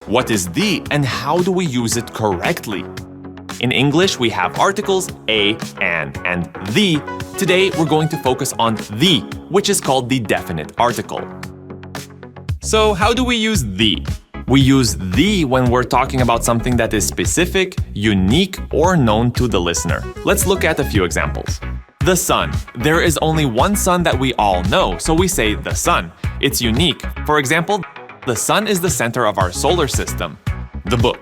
What is the and how do we use it correctly? In English, we have articles a, and the. Today, we're going to focus on the, which is called the definite article. So, how do we use the? We use the when we're talking about something that is specific, unique, or known to the listener. Let's look at a few examples. The sun. There is only one sun that we all know, so we say the sun. It's unique. For example, the sun is the center of our solar system. The book.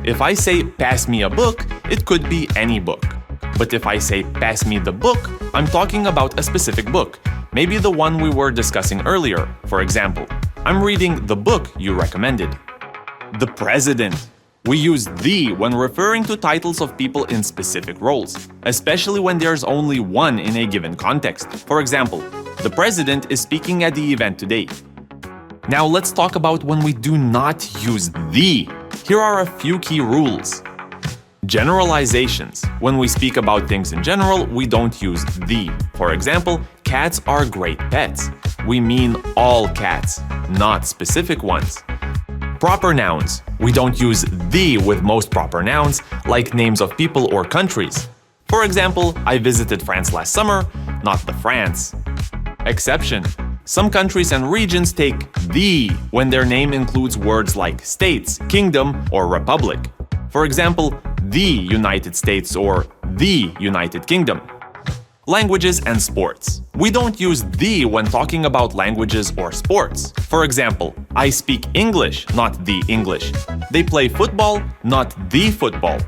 If I say pass me a book, it could be any book. But if I say pass me the book, I'm talking about a specific book. Maybe the one we were discussing earlier. For example, I'm reading the book you recommended. The president. We use the when referring to titles of people in specific roles, especially when there's only one in a given context. For example, the president is speaking at the event today. Now let's talk about when we do not use the. Here are a few key rules. Generalizations. When we speak about things in general, we don't use the. For example, cats are great pets. We mean all cats, not specific ones. Proper nouns. We don't use the with most proper nouns, like names of people or countries. For example, I visited France last summer, not the France. Exception. Some countries and regions take the when their name includes words like states, kingdom, or republic. For example, the United States or the United Kingdom. Languages and sports. We don't use the when talking about languages or sports. For example, I speak English, not the English. They play football, not the football.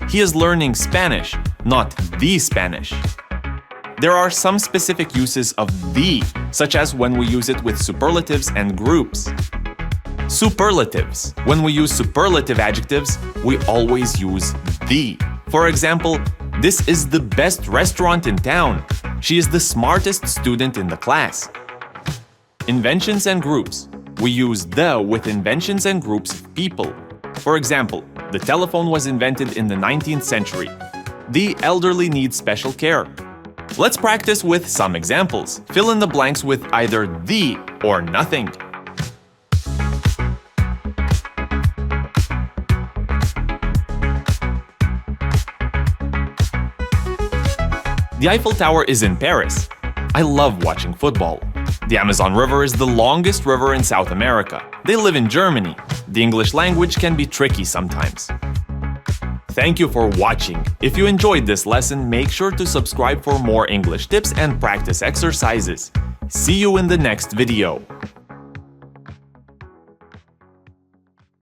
He is learning Spanish, not the Spanish. There are some specific uses of the, such as when we use it with superlatives and groups. Superlatives. When we use superlative adjectives, we always use the. For example, this is the best restaurant in town. She is the smartest student in the class. Inventions and groups. We use the with inventions and groups of people. For example, the telephone was invented in the 19th century. The elderly need special care. Let's practice with some examples. Fill in the blanks with either the or nothing. The Eiffel Tower is in Paris. I love watching football. The Amazon River is the longest river in South America. They live in Germany. The English language can be tricky sometimes. Thank you for watching. If you enjoyed this lesson, make sure to subscribe for more English tips and practice exercises. See you in the next video.